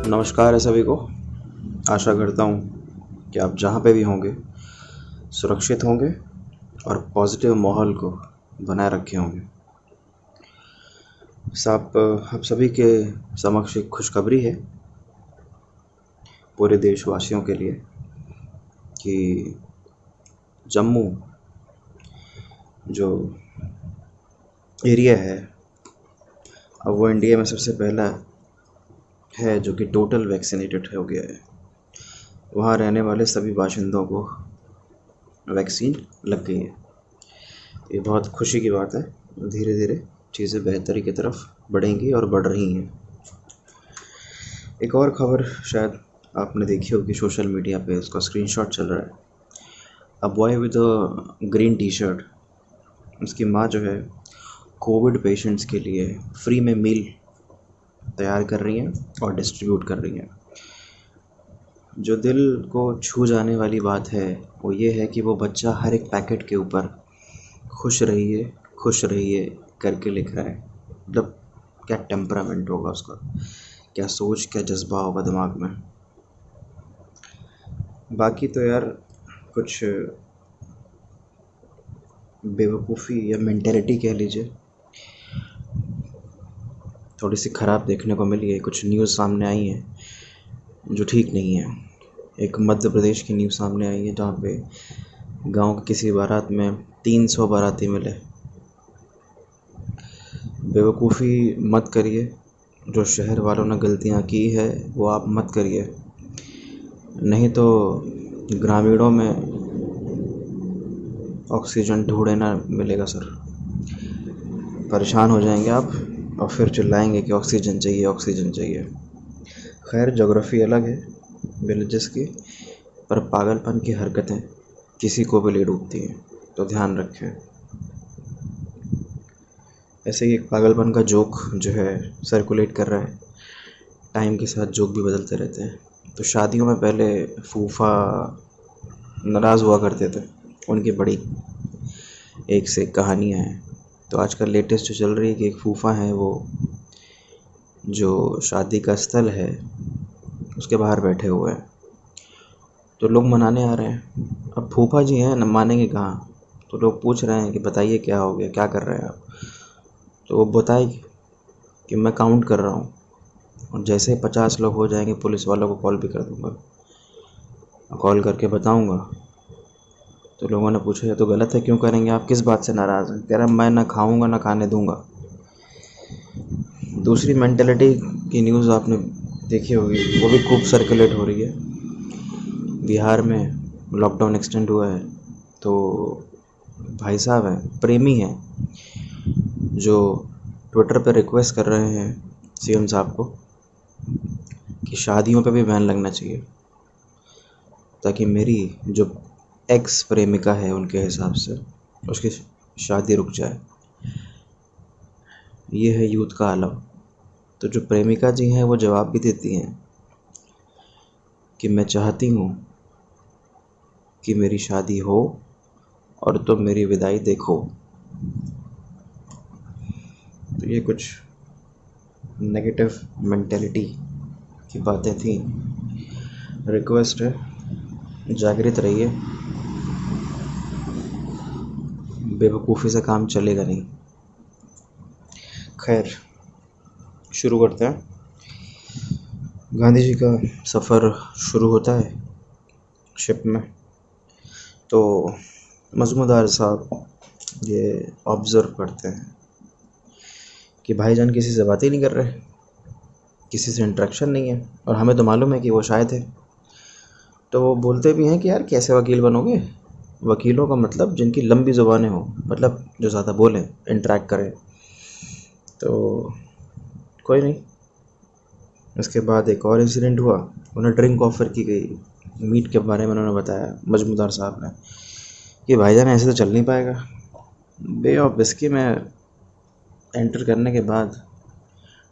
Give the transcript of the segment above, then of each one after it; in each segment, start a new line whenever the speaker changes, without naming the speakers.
नमस्कार है सभी को। आशा करता हूँ कि आप जहाँ पे भी होंगे सुरक्षित होंगे और पॉजिटिव माहौल को बनाए रखे होंगे। साहब, आप सभी के समक्ष एक खुशखबरी है पूरे देशवासियों के लिए कि जम्मू जो एरिया है अब वो इंडिया में सबसे पहला है जो कि टोटल वैक्सीनेटेड हो गया है। वहाँ रहने वाले सभी बाशिंदों को वैक्सीन लग गई है। ये बहुत खुशी की बात है। धीरे धीरे चीज़ें बेहतरी की तरफ बढ़ेंगी और बढ़ रही हैं। एक और खबर शायद आपने देखी होगी सोशल मीडिया पे, उसका स्क्रीनशॉट चल रहा है। A boy with a green tea shirt, उसकी माँ जो है कोविड पेशेंट्स के लिए फ्री में मील तैयार कर रही हैं और डिस्ट्रीब्यूट कर रही हैं। जो दिल को छू जाने वाली बात है वो ये है कि वो बच्चा हर एक पैकेट के ऊपर खुश रहिए करके लिख रहा है। मतलब क्या टेम्परामेंट होगा उसका, क्या सोच, क्या जज्बा होगा दिमाग में। बाकी तो यार कुछ बेवकूफ़ी या मेंटेलिटी कह लीजिए थोड़ी सी ख़राब देखने को मिली है। कुछ न्यूज़ सामने आई हैं जो ठीक नहीं है। एक मध्य प्रदेश की न्यूज़ सामने आई है जहाँ पे गांव के किसी बारात में 300 बाराती मिले। बेवकूफ़ी मत करिए। जो शहर वालों ने गलतियाँ की है वो आप मत करिए, नहीं तो ग्रामीणों में ऑक्सीजन ढूंढे ना मिलेगा सर। परेशान हो जाएंगे आप और फिर चिल्लाएंगे कि ऑक्सीजन चाहिए, ऑक्सीजन चाहिए। खैर, ज्योग्राफी अलग है विलेजेस की, पर पागलपन की हरकतें किसी को भी ले डूबती हैं, तो ध्यान रखें। ऐसे ही एक पागलपन का जोक जो है सर्कुलेट कर रहा है। टाइम के साथ जोक भी बदलते रहते हैं। तो शादियों में पहले फूफा नाराज़ हुआ करते थे, उनकी बड़ी एक से एक कहानियाँ हैं। तो आजकल लेटेस्ट जो चल रही है कि एक फूफा हैं, वो जो शादी का स्थल है उसके बाहर बैठे हुए हैं। तो लोग मनाने आ रहे हैं। अब फूफा जी हैं, न मानेंगे कहाँ। तो लोग पूछ रहे हैं कि बताइए क्या हो गया, क्या कर रहे हैं आप। तो वो बताए कि मैं काउंट कर रहा हूँ और जैसे ही 50 लोग हो जाएंगे पुलिस वालों को कॉल भी कर दूँगा, कॉल करके बताऊँगा। तो लोगों ने पूछा ये तो गलत है, क्यों करेंगे आप, किस बात से नाराज़ हैं। कह रहा मैं ना खाऊँगा ना खाने दूँगा। दूसरी मेंटेलिटी की न्यूज़ आपने देखी होगी, वो भी खूब सर्कुलेट हो रही है। बिहार में लॉकडाउन एक्सटेंड हुआ है तो भाई साहब हैं, प्रेमी हैं, जो ट्विटर पर रिक्वेस्ट कर रहे हैं सीएम साहब को कि शादियों पे भी बैन लगना चाहिए, ताकि मेरी जो एक्स प्रेमिका है उनके हिसाब से उसकी शादी रुक जाए। ये है यूथ का आलम। तो जो प्रेमिका जी हैं वो जवाब भी देती हैं कि मैं चाहती हूँ कि मेरी शादी हो और तुम मेरी विदाई देखो। तो ये कुछ नेगेटिव मेंटेलिटी की बातें थी। रिक्वेस्ट है, जागृत रहिए, बेवकूफ़ी से काम चलेगा नहीं। खैर, शुरू करते हैं। गांधी जी का सफ़र शुरू होता है शिप में। तो मजूमदार साहब ये ऑब्ज़र्व करते हैं कि भाईजान किसी से बात ही नहीं कर रहे, किसी से इंटरेक्शन नहीं है, और हमें तो मालूम है कि वो शायद है। तो वो बोलते भी हैं कि यार कैसे वकील बनोगे। वकीलों का मतलब जिनकी लंबी ज़ुबानें हो, मतलब जो ज़्यादा बोलें, इंटरेक्ट करें। तो कोई नहीं। उसके बाद एक और इंसिडेंट हुआ। उन्हें ड्रिंक ऑफ़र की गई। मीट के बारे में उन्होंने बताया मजूमदार साहब ने कि भाईजान ऐसे तो चल नहीं पाएगा। बे ऑफ विस्की में एंटर करने के बाद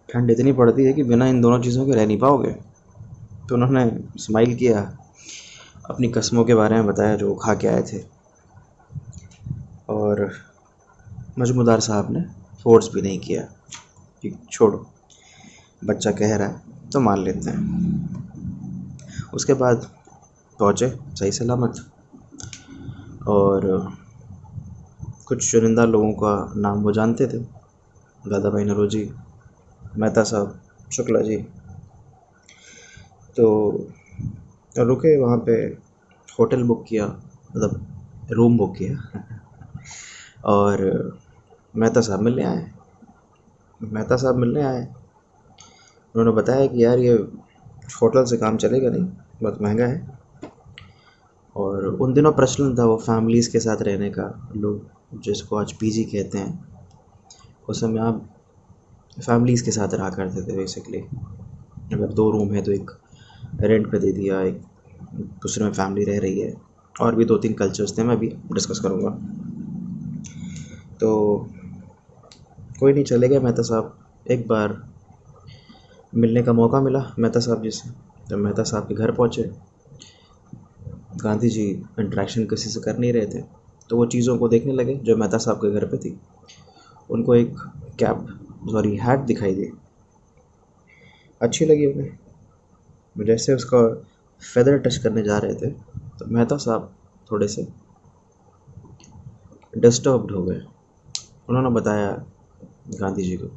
ठंड इतनी पड़ती है कि बिना इन दोनों चीज़ों के रह नहीं पाओगे। तो उन्होंने स्माइल किया, अपनी कस्मों के बारे में बताया जो खा के आए थे, और मजूमदार साहब ने फ़ोर्स भी नहीं किया कि छोड़ो, बच्चा कह रहा है तो मान लेते हैं। उसके बाद पहुँचे सही सलामत, और कुछ चुनिंदा लोगों का नाम वो जानते थे, दादा भाई नरोजी, मेहता साहब, शुक्ला जी। तो रुके वहाँ पे, होटल बुक किया, मतलब रूम बुक किया और मेहता साहब मिलने आए। उन्होंने बताया कि यार ये होटल से काम चलेगा नहीं, बहुत महंगा है। और उन दिनों प्रचलन था वो फैमिलीज़ के साथ रहने का, लोग जिसको आज पीजी कहते हैं, उस समय आप फैमिलीज़ के साथ रहा करते थे बेसिकली। अगर 2 रूम है तो एक रेंट पे दे दिया, एक दूसरे में फैमिली रह रही है, और भी 2-3 कल्चर्स थे, मैं अभी डिस्कस करूँगा। तो कोई नहीं, चले गए मेहता साहब। एक बार मिलने का मौका मिला मेहता साहब जी से। जब मेहता साहब के घर पहुँचे, गांधी जी इंटरेक्शन किसी से कर नहीं रहे थे, तो वो चीज़ों को देखने लगे जो मेहता साहब के घर पे थी। उनको एक हैट दिखाई दी, अच्छी लगी उन्हें। जैसे उसका फेदर टच करने जा रहे थे तो मेहता साहब थोड़े से डिस्टर्ब्ड हो गए। उन्होंने बताया गांधी जी को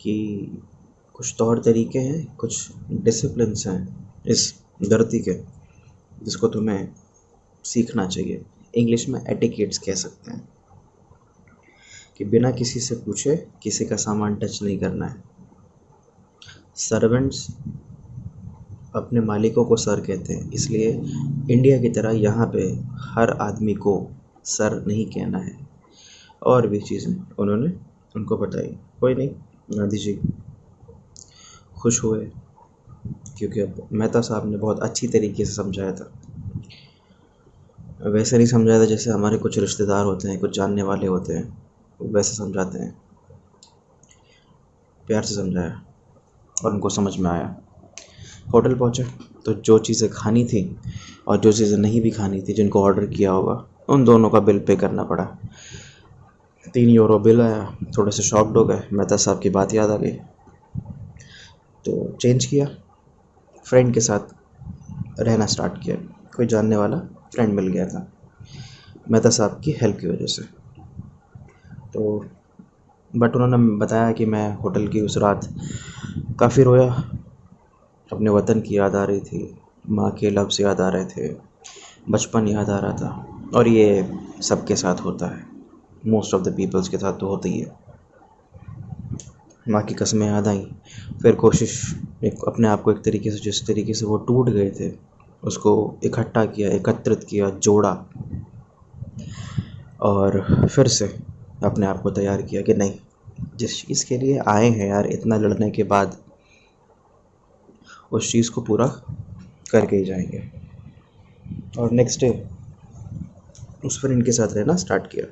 कि कुछ तौर तरीके हैं, कुछ डिसिप्लिन्स हैं इस धरती के, जिसको तुम्हें सीखना चाहिए। इंग्लिश में एटिकेट्स कह सकते हैं, कि बिना किसी से पूछे किसी का सामान टच नहीं करना है। सर्वेंट्स अपने मालिकों को सर कहते हैं, इसलिए इंडिया की तरह यहाँ पे हर आदमी को सर नहीं कहना है। और भी चीज़ें उन्होंने उनको बताई। कोई नहीं, गांधी जी खुश हुए, क्योंकि अब मेहता साहब ने बहुत अच्छी तरीके से समझाया था। वैसे नहीं समझाया था जैसे हमारे कुछ रिश्तेदार होते हैं, कुछ जानने वाले होते हैं, वैसे समझाते हैं। प्यार से समझाया और उनको समझ में आया। होटल पहुँचे तो जो चीज़ें खानी थी और जो चीज़ें नहीं भी खानी थी, जिनको ऑर्डर किया होगा, उन दोनों का बिल पे करना पड़ा। 3 यूरो बिल आया। थोड़े से शॉक्ड हो गए, मेहता साहब की बात याद आ गई, तो चेंज किया, फ्रेंड के साथ रहना स्टार्ट किया। कोई जानने वाला फ्रेंड मिल गया था मेहता साहब की हेल्प की वजह से। तो बट उन्होंने बताया कि मैं होटल की उस रात काफ़ी रोया, अपने वतन की याद आ रही थी, माँ के लफ्ज़ याद आ रहे थे, बचपन याद आ रहा था। और ये सबके साथ होता है, मोस्ट ऑफ द पीपल्स के साथ तो होता ही है। माँ की कस्में याद आई। फिर कोशिश, एक अपने आप को एक तरीके से, जिस तरीके से वो टूट गए थे, उसको इकट्ठा किया, एकत्रित किया, जोड़ा, और फिर से अपने आप को तैयार किया कि नहीं, जिस चीज़ के लिए आए हैं यार, इतना लड़ने के बाद उस चीज़ को पूरा करके ही जाएंगे। और नेक्स्ट डे उस फ्रेंड के साथ रहना स्टार्ट किया।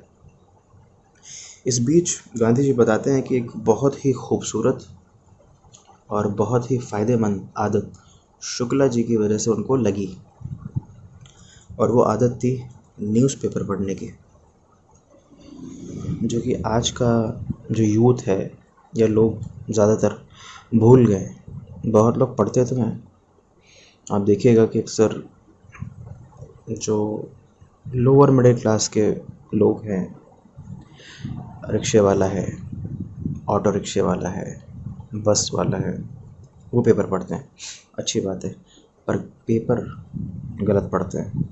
इस बीच गांधी जी बताते हैं कि एक बहुत ही खूबसूरत और बहुत ही फ़ायदेमंद आदत शुक्ला जी की वजह से उनको लगी, और वो आदत थी न्यूज़पेपर पढ़ने की, जो कि आज का जो यूथ है या लोग ज़्यादातर भूल गए। बहुत लोग पढ़ते तो हैं, आप देखिएगा कि अक्सर जो लोअर मिडिल क्लास के लोग हैं, रिक्शे वाला है, ऑटो रिक्शे वाला है, बस वाला है, वो पेपर पढ़ते हैं, अच्छी बात है, पर पेपर गलत पढ़ते हैं।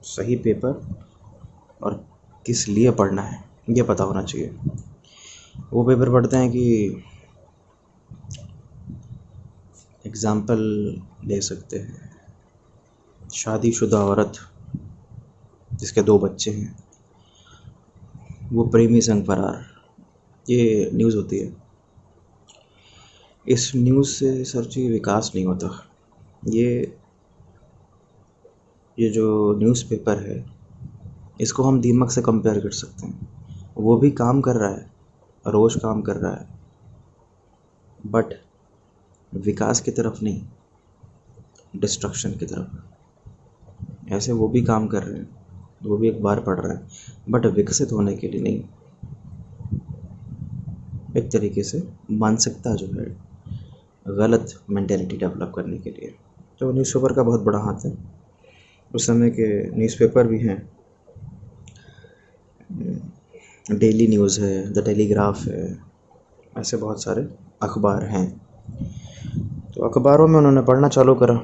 सही पेपर और किस लिए पढ़ना है ये पता होना चाहिए। वो पेपर पढ़ते हैं कि एग्ज़ाम्पल ले सकते हैं, शादीशुदा औरत जिसके 2 बच्चे हैं, वो प्रेमी संग फरार, ये न्यूज़ होती है। इस न्यूज़ से सर जी विकास नहीं होता। ये जो न्यूज़पेपर है, इसको हम दीमक से कंपेयर कर सकते हैं। वो भी काम कर रहा है, रोज़ काम कर रहा है, बट विकास की तरफ नहीं, डिस्ट्रक्शन की तरफ। ऐसे वो भी काम कर रहे हैं, वो भी अखबार पढ़ रहे हैं, बट विकसित होने के लिए नहीं। एक तरीके से मानसिकता जो है गलत मेंटेलिटी डेवलप करने के लिए। तो न्यूज़पेपर का बहुत बड़ा हाथ है। उस समय के न्यूज़पेपर भी हैं, डेली न्यूज़ है, द टेलीग्राफ है, ऐसे बहुत सारे अखबार हैं। तो अखबारों में उन्होंने पढ़ना चालू करा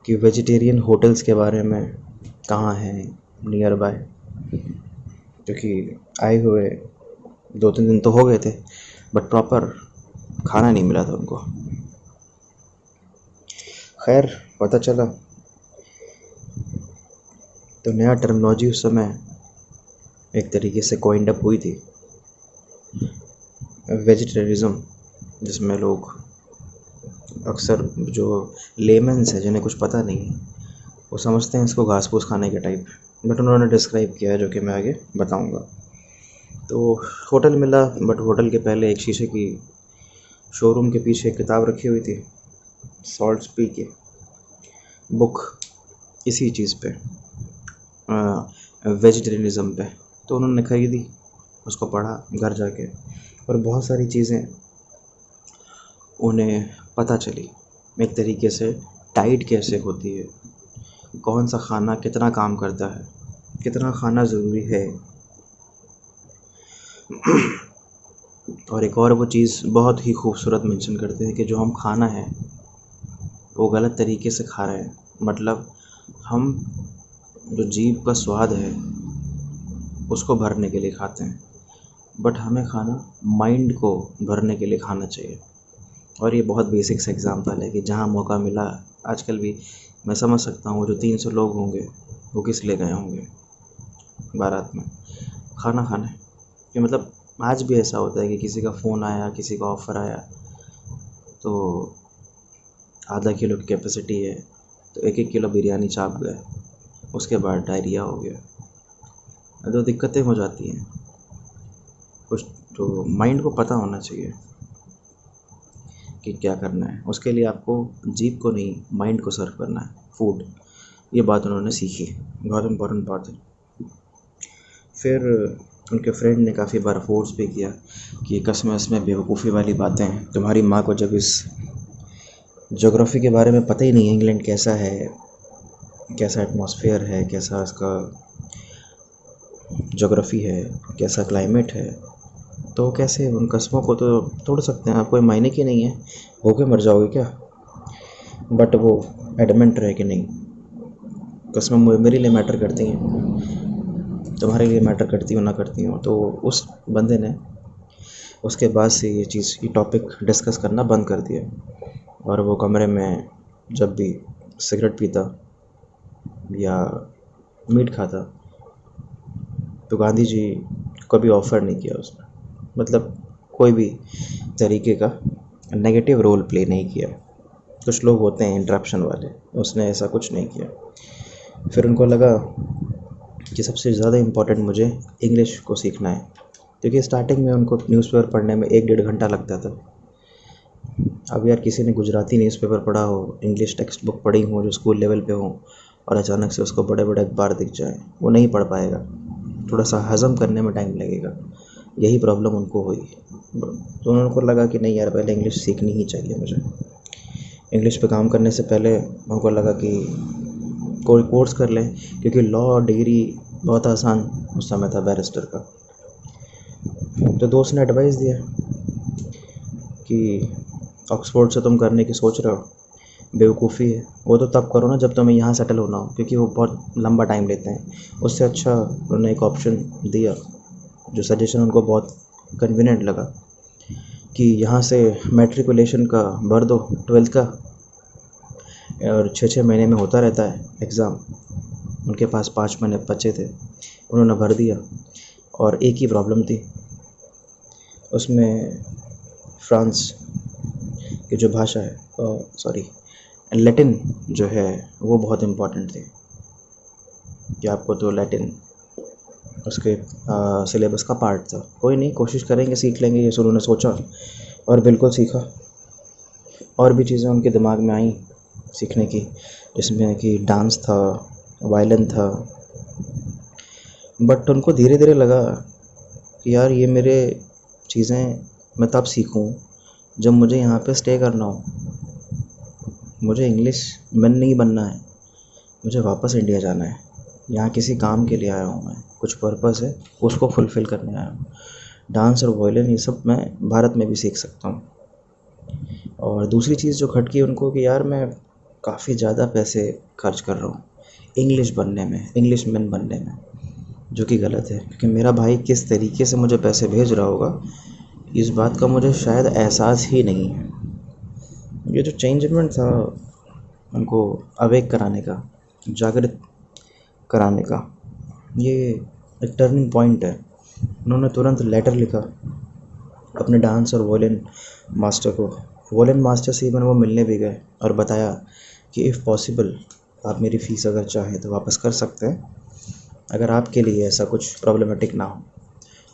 कि वेजिटेरियन होटल्स के बारे में कहाँ हैं नियर बाय, क्योंकि आए हुए 2-3 दिन तो हो गए थे, बट प्रॉपर खाना नहीं मिला था उनको। खैर पता चला तो नया टर्मिनोलॉजी उस समय एक तरीके से कोइंड अप हुई थी, वेजिटेरिज्म, जिसमें लोग अक्सर जो लेमन्स हैं जिन्हें कुछ पता नहीं है वो समझते हैं इसको घास फूस खाने के टाइप, बट उन्होंने डिस्क्राइब किया है जो कि मैं आगे बताऊंगा। तो होटल मिला, बट होटल के पहले एक शीशे की शोरूम के पीछे एक किताब रखी हुई थी, सॉल्ट्सबी की बुक, इसी चीज़ पे, वेजिटेरियनिज़म पे। तो उन्होंने ख़रीदी, उसको पढ़ा घर जाके, और बहुत सारी चीज़ें उन्हें पता चली एक तरीके से, डाइट कैसे होती है, कौन सा खाना कितना काम करता है, कितना खाना ज़रूरी है। और एक और वो चीज़ बहुत ही खूबसूरत मेंशन करते हैं कि जो हम खाना है वो गलत तरीके से खा रहे हैं। मतलब हम जो जीभ का स्वाद है उसको भरने के लिए खाते हैं, बट हमें खाना माइंड को भरने के लिए खाना चाहिए। और ये बहुत बेसिक सा एग्जांपल है कि जहाँ मौका मिला, आजकल भी मैं समझ सकता हूँ जो 300 लोग होंगे वो किस लिए गए होंगे बारात में, खाना खाने। कि मतलब आज भी ऐसा होता है कि किसी का फ़ोन आया, किसी का ऑफ़र आया, तो आधा किलो की कैपेसिटी है तो 1-1 किलो बिरयानी चाप गए, उसके बाद डायरिया हो गया। तो दिक्कतें हो जाती हैं। कुछ तो माइंड को पता होना चाहिए कि क्या करना है, उसके लिए आपको जीभ को नहीं माइंड को सर्व करना है फूड। ये बात उन्होंने सीखी, बहुत इम्पोर्टेंट बात है। फिर उनके फ्रेंड ने काफ़ी बार फोर्स भी किया कि कसम इसमें बेवकूफ़ी वाली बातें हैं, तुम्हारी माँ को जब इस ज्योग्राफी के बारे में पता ही नहीं है, इंग्लैंड कैसा है, कैसा एटमॉस्फेयर है, कैसा इसका ज्योग्राफी है, कैसा क्लाइमेट है, तो कैसे उन कस्मों को तो तोड़ सकते हैं आप, कोई मायने की नहीं है, भूखे मर जाओगे क्या। बट वो एडमेंट रहे कि नहीं, कस्में मेरे लिए मैटर करती हैं, तुम्हारे लिए मैटर करती हो ना करती हो। तो उस बंदे ने उसके बाद से ये टॉपिक डिस्कस करना बंद कर दिया, और वो कमरे में जब भी सिगरेट पीता या मीट खाता तो गांधी जी कभी ऑफ़र नहीं किया उसने, मतलब कोई भी तरीके का नेगेटिव रोल प्ले नहीं किया। कुछ लोग होते हैं इंटरप्शन वाले, उसने ऐसा कुछ नहीं किया। फिर उनको लगा कि सबसे ज़्यादा इम्पोर्टेंट मुझे इंग्लिश को सीखना है, क्योंकि स्टार्टिंग में उनको न्यूज़पेपर पढ़ने में 1-1.5 घंटा लगता था। अब यार किसी ने गुजराती न्यूज़पेपर पढ़ा हो, इंग्लिश टेक्स्ट बुक पढ़ी हो जो स्कूल लेवल पे हो, और अचानक से उसको बड़े बड़े अखबार दिख जाए, वो नहीं पढ़ पाएगा, थोड़ा सा हज़म करने में टाइम लगेगा। यही प्रॉब्लम उनको हुई। तो उनको लगा कि नहीं यार, पहले इंग्लिश सीखनी ही चाहिए मुझे। इंग्लिश पे काम करने से पहले उनको लगा कि कोई कोर्स कर लें, क्योंकि लॉ और डिग्री बहुत आसान उस समय था बैरिस्टर का। तो दोस्त ने एडवाइस दिया कि ऑक्सफोर्ड से तुम करने की सोच रहे हो, बेवकूफ़ी है, वो तो तब करो ना जब तुम्हें यहाँ सेटल होना हो, क्योंकि वो बहुत लंबा टाइम लेते हैं। उससे अच्छा उन्होंने एक ऑप्शन दिया, जो सजेशन उनको बहुत कन्वीनियंट लगा, कि यहाँ से मैट्रिकुलेशन का भर दो 12th का, और 6-6 महीने में होता रहता है एग्ज़ाम। उनके पास 5 महीने बचे थे, उन्होंने भर दिया। और एक ही प्रॉब्लम थी उसमें, फ्रांस की जो भाषा है, सॉरी लैटिन जो है वो बहुत इम्पॉर्टेंट थी, कि आपको तो लैटिन उसके सिलेबस का पार्ट था। कोई नहीं, कोशिश करेंगे, सीख लेंगे, ये उन्होंने सोचा और बिल्कुल सीखा। और भी चीज़ें उनके दिमाग में आई सीखने की, जिसमें कि डांस था, वायलिन था। बट उनको धीरे धीरे लगा कि यार ये मेरे चीज़ें मैं तब सीखूं जब मुझे यहाँ पे स्टे करना हो, मुझे इंग्लिश मैन नहीं बनना है, मुझे वापस इंडिया जाना है। यहाँ किसी काम के लिए आया हूँ, मैं कुछ पर्पस है, उसको फुलफ़िल करने आया हूँ। डांस और वायलिन ये सब मैं भारत में भी सीख सकता हूँ। और दूसरी चीज़ जो खटकी उनको कि यार मैं काफ़ी ज़्यादा पैसे खर्च कर रहा हूँ इंग्लिश बनने में, इंग्लिश मैन बनने में, जो कि गलत है, क्योंकि मेरा भाई किस तरीके से मुझे पैसे भेज रहा होगा इस बात का मुझे शायद एहसास ही नहीं है। ये जो चेंजमेंट था उनको अवेक कराने का, जागृत कराने का, ये एक टर्निंग पॉइंट है। उन्होंने तुरंत लेटर लिखा अपने डांस और वॉयलिन मास्टर को। वॉयलिन मास्टर से इवन वो मिलने भी गए और बताया कि इफ़ पॉसिबल आप मेरी फ़ीस अगर चाहें तो वापस कर सकते हैं, अगर आपके लिए ऐसा कुछ प्रॉब्लमेटिक ना हो।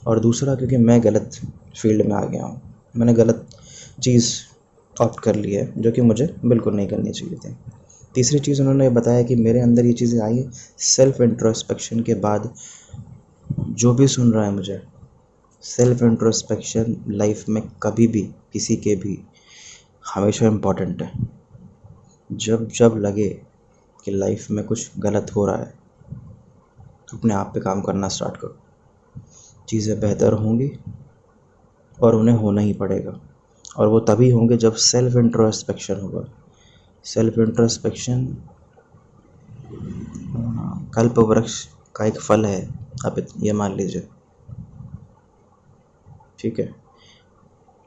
और दूसरा, क्योंकि मैं गलत फील्ड में आ गया हूँ, मैंने गलत चीज़ ऑप्ट कर ली है जो कि मुझे बिल्कुल नहीं करनी चाहिए थी। तीसरी चीज़ उन्होंने बताया कि मेरे अंदर ये चीज़ें आई सेल्फ़ इंट्रोस्पेक्शन के बाद। जो भी सुन रहा है मुझे, सेल्फ़ इंट्रोस्पेक्शन लाइफ में कभी भी किसी के भी हमेशा इम्पॉर्टेंट है। जब जब लगे कि लाइफ में कुछ गलत हो रहा है तो अपने आप पे काम करना स्टार्ट करो, चीज़ें बेहतर होंगी और उन्हें होना ही पड़ेगा। और वो तभी होंगे जब सेल्फ़ इंट्रोस्पेक्शन होगा। सेल्फ़ इंट्रोस्पेक्शन कल्प वृक्ष का एक फल है, आप ये मान लीजिए, ठीक है,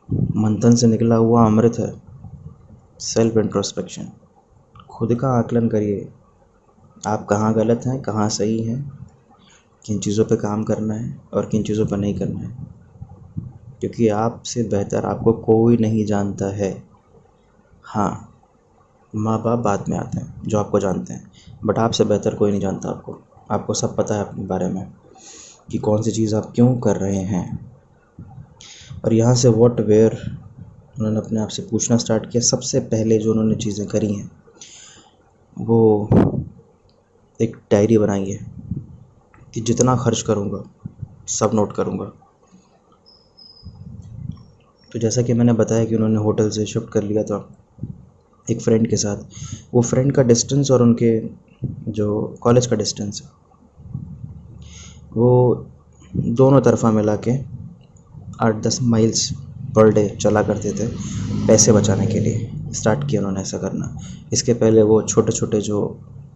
मंथन से निकला हुआ अमृत है सेल्फ इंट्रोस्पेक्शन। खुद का आकलन करिए, आप कहाँ गलत हैं, कहाँ सही हैं, किन चीज़ों पे काम करना है और किन चीज़ों पर नहीं करना है, क्योंकि आपसे बेहतर आपको कोई नहीं जानता है। हाँ, माँ बाप बाद में आते हैं जो आपको जानते हैं, बट आपसे बेहतर कोई नहीं जानता आपको। आपको सब पता है अपने बारे में कि कौन सी चीज़ आप क्यों कर रहे हैं। और यहाँ से व्हाट वेयर उन्होंने अपने आप से पूछना स्टार्ट किया। सबसे पहले जो उन्होंने चीज़ें करी हैं वो एक डायरी बनाई है कि जितना खर्च करूँगा सब नोट करूँगा। तो जैसा कि मैंने बताया कि उन्होंने होटल से शिफ्ट कर लिया था एक फ्रेंड के साथ। वो फ्रेंड का डिस्टेंस और उनके जो कॉलेज का डिस्टेंस है वो दोनों तरफा मिला के 8-10 माइल्स पर डे चला करते थे पैसे बचाने के लिए। स्टार्ट किया उन्होंने ऐसा करना। इसके पहले वो छोटे छोटे जो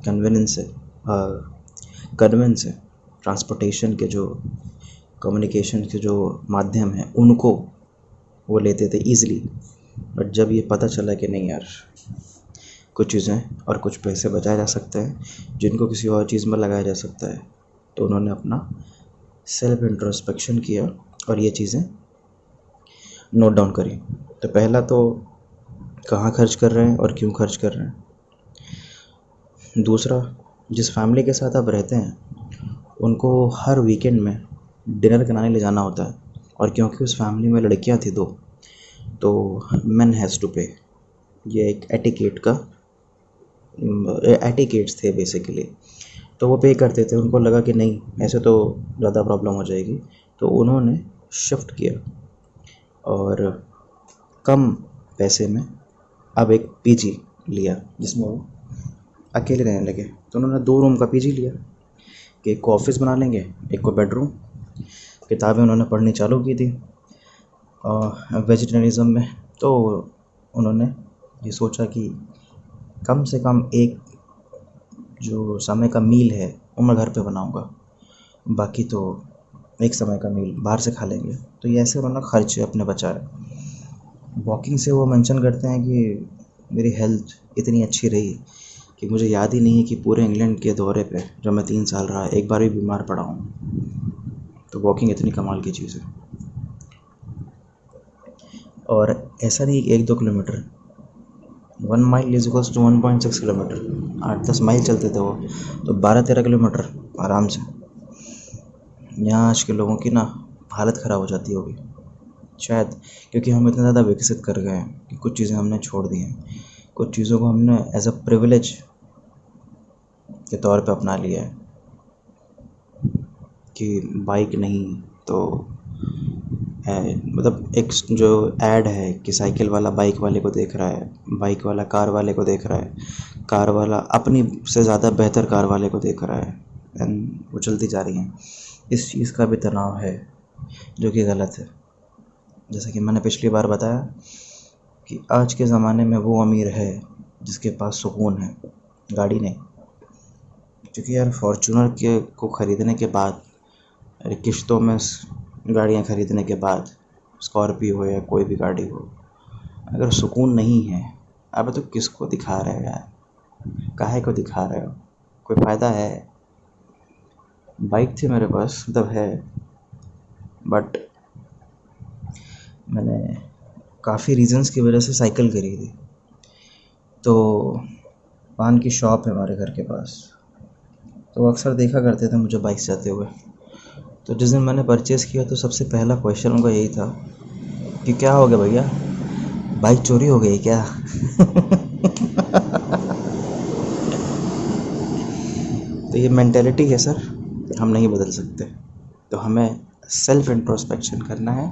कन्वीनियंस है कन्वेंस है, ट्रांसपोर्टेशन के जो कम्युनिकेशन के जो माध्यम हैं उनको वो लेते थे ईज़िली। बट जब ये पता चला कि नहीं यार, कुछ चीज़ें और कुछ पैसे बचाए जा सकते हैं जिनको किसी और चीज़ में लगाया जा सकता है, तो उन्होंने अपना सेल्फ इंट्रोस्पेक्शन किया और ये चीज़ें नोट डाउन करी। तो पहला तो कहाँ खर्च कर रहे हैं और क्यों खर्च कर रहे हैं। दूसरा, जिस फैमिली के साथ आप रहते हैं उनको हर वीकेंड में डिनर कराने ले जाना होता है, और क्योंकि उस फैमिली में लड़कियां थी दो, तो मैन हैज़ टू पे। ये एक एटिकेट्स थे बेसिकली। तो वो पे करते थे। उनको लगा कि नहीं, ऐसे तो ज़्यादा प्रॉब्लम हो जाएगी, तो उन्होंने शिफ्ट किया और कम पैसे में अब एक पीजी लिया जिसमें वो अकेले रहने लगे। तो उन्होंने 2 रूम का पीजी लिया कि एक को ऑफिस बना लेंगे, एक को बेडरूम। किताबें उन्होंने पढ़नी चालू की थी वेजिटेरियनिज़म में। तो उन्होंने ये सोचा कि कम से कम एक जो समय का मील है वो मैं घर पे बनाऊंगा, बाकी तो एक समय का मील बाहर से खा लेंगे। तो ये ऐसे उन्होंने खर्चे अपने बचाए। वॉकिंग से वो मेंशन करते हैं कि मेरी हेल्थ इतनी अच्छी रही कि मुझे याद ही नहीं है कि पूरे इंग्लैंड के दौरे पे जब मैं 3 साल रहा एक बार भी बीमार पड़ा हूँ। तो वॉकिंग इतनी कमाल की चीज़ है। और ऐसा नहीं 1-2 kilometre, 1 mile is equals to 1.6 kilometre. 8-10 mile चलते थे वो, तो 12-13 किलोमीटर आराम से। यहाँ आज के लोगों की ना हालत ख़राब हो जाती होगी शायद, क्योंकि हम इतना ज़्यादा विकसित कर गए हैं कि कुछ चीज़ें हमने छोड़ दी हैं, कुछ चीज़ों को हमने एज अ प्रिविलेज के तौर पे अपना लिया है कि बाइक नहीं तो मतलब एक जो ऐड है कि साइकिल वाला बाइक वाले को देख रहा है, बाइक वाला कार वाले को देख रहा है, कार वाला अपनी से ज़्यादा बेहतर कार वाले को देख रहा है, एंड वो चलती जा रही हैं। इस चीज़ का भी तनाव है जो कि गलत है। जैसा कि मैंने पिछली बार बताया कि आज के ज़माने में वो अमीर है जिसके पास सुकून है, गाड़ी नहीं। क्योंकि यार फॉर्च्यूनर के को ख़रीदने के बाद, किश्तों में गाड़ियाँ ख़रीदने के बाद, स्कॉर्पियो हो या कोई भी गाड़ी हो, अगर सुकून नहीं है, अब तो किसको दिखा रहे हो यार, काहे को दिखा रहे हो, कोई फ़ायदा है? बाइक थी मेरे पास, मतलब है, बट मैंने काफ़ी रीज़न्स की वजह से साइकिल खरीदी। तो पान की शॉप है हमारे घर के पास, तो अक्सर देखा करते थे मुझे बाइक से जाते हुए। तो जिस दिन मैंने परचेज़ किया तो सबसे पहला क्वेश्चन उनका यही था कि क्या हो गया भैया, बाइक चोरी हो गई क्या? तो ये मेंटेलिटी है सर, हम नहीं बदल सकते। तो हमें सेल्फ इंट्रोस्पेक्शन करना है,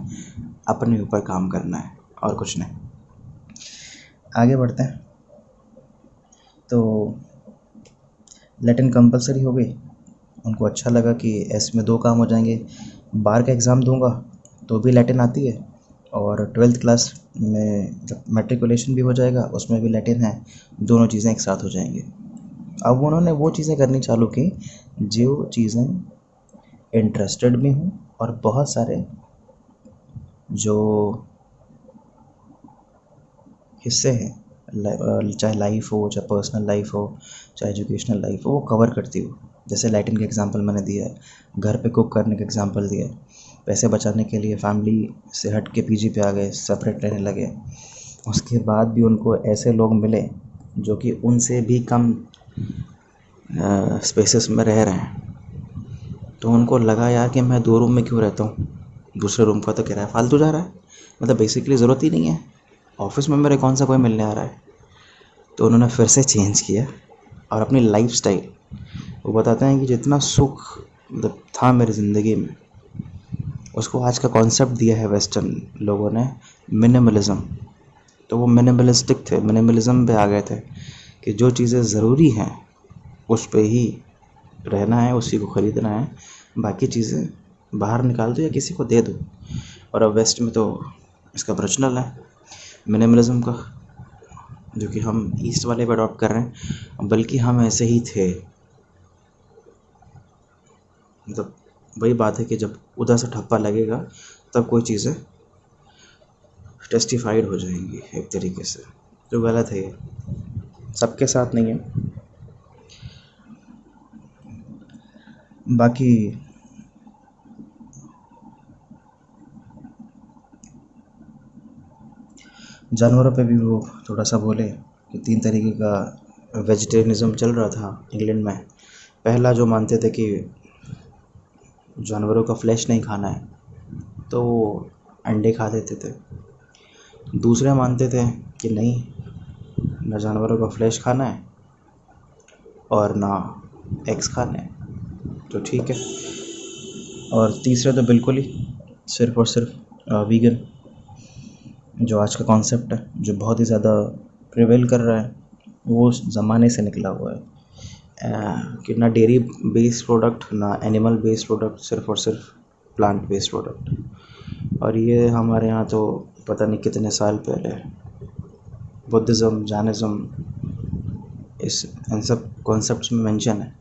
अपने ऊपर काम करना है, और कुछ नहीं। आगे बढ़ते हैं। तो लैटिन कंपलसरी हो गई। उनको अच्छा लगा कि ऐसे में 2 काम हो जाएंगे, बार का एग्ज़ाम दूंगा तो भी लैटिन आती है, और 12th क्लास में जब मैट्रिकुलेशन भी हो जाएगा उसमें भी लैटिन है, दोनों चीज़ें एक साथ हो जाएंगी। अब उन्होंने वो चीज़ें करनी चालू की जो चीज़ें इंटरेस्टेड भी हूँ, और बहुत सारे जो हिस्से हैं, चाहे लाइफ हो, चाहे पर्सनल लाइफ हो, चाहे एजुकेशनल लाइफ हो, वो कवर करती हो। जैसे लैटिन का एग्जांपल मैंने दिया है, घर पे कुक करने का एग्जांपल दिया है, पैसे बचाने के लिए फैमिली से हट के पीजी पे आ गए, सेपरेट रहने लगे। उसके बाद भी उनको ऐसे लोग मिले जो कि उनसे भी कम स्पेसेस में रह रहे हैं। तो उनको लगा यार कि मैं 2 रूम में क्यों रहता हूँ, दूसरे रूम का तो किराया फालतू जा रहा है, मतलब बेसिकली ज़रूरत ही नहीं है, ऑफिस में मेरे कौन सा कोई मिलने आ रहा है। तो उन्होंने फिर से चेंज किया, और अपनी लाइफस्टाइल, वो बताते हैं कि जितना सुख मतलब था मेरी ज़िंदगी में, उसको आज का कॉन्सेप्ट दिया है वेस्टर्न लोगों ने, मिनिमलिज़म। तो वो मिनिमलिस्टिक थे, मिनिमलिज़म पे आ गए थे कि जो चीज़ें ज़रूरी हैं उस पे ही रहना है, उसी को ख़रीदना है, बाकी चीज़ें बाहर निकाल दो या किसी को दे दो। और अब वेस्ट में तो इसका प्रचलन है मिनिमलिज़म का, जो कि हम ईस्ट वाले पे अडॉप्ट कर रहे हैं, बल्कि हम ऐसे ही थे। मतलब वही बात है कि जब उधर से ठप्पा लगेगा तब कोई चीज़ें टेस्टिफाइड हो जाएंगी एक तरीके से, जो गलत है। ये सबके साथ नहीं है। बाकी जानवरों पे भी वो थोड़ा सा बोले कि 3 तरीके का वेजिटेरियनिज़म चल रहा था इंग्लैंड में। पहला जो मानते थे कि जानवरों का फ्लैश नहीं खाना है, तो वो अंडे खा देते थे। दूसरे मानते थे कि नहीं, ना जानवरों का फ्लैश खाना है और ना एग्स खाने हैं, तो ठीक है। और तीसरे तो बिल्कुल ही सिर्फ़ और सिर्फ वीगन, जो आज का कॉन्सेप्ट है, जो बहुत ही ज़्यादा प्रिवेल कर रहा है, वो उस ज़माने से निकला हुआ है। कि ना डेयरी बेस्ड प्रोडक्ट, ना एनिमल बेस्ड प्रोडक्ट, सिर्फ़ और सिर्फ प्लांट बेस्ड प्रोडक्ट। और ये हमारे यहाँ तो पता नहीं कितने साल पहले बुद्धिज़्म, जैनिज़्म, इस इन सब कॉन्सेप्ट्स में मेंशन है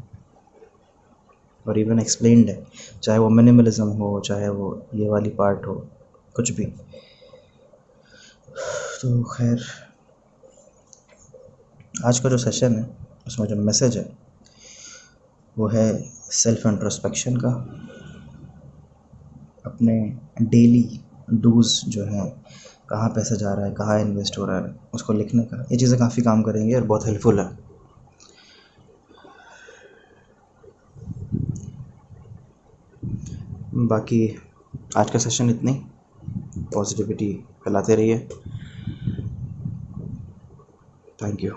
और इवन एक्सप्लेन्ड है, चाहे वो मिनिमलिज़्म हो, चाहे वो ये वाली पार्ट हो, कुछ भी। तो खैर, आज का जो सेशन है उसमें जो मैसेज है वो है सेल्फ इंट्रोस्पेक्शन का, अपने डेली डूज़ जो हैं, कहाँ पैसा जा रहा है, कहाँ इन्वेस्ट हो रहा है, उसको लिखने का। ये चीज़ें काफ़ी काम करेंगी और बहुत हेल्पफुल है। बाकी आज का सेशन इतनी, पॉजिटिविटी फैलाते रहिए। Thank you.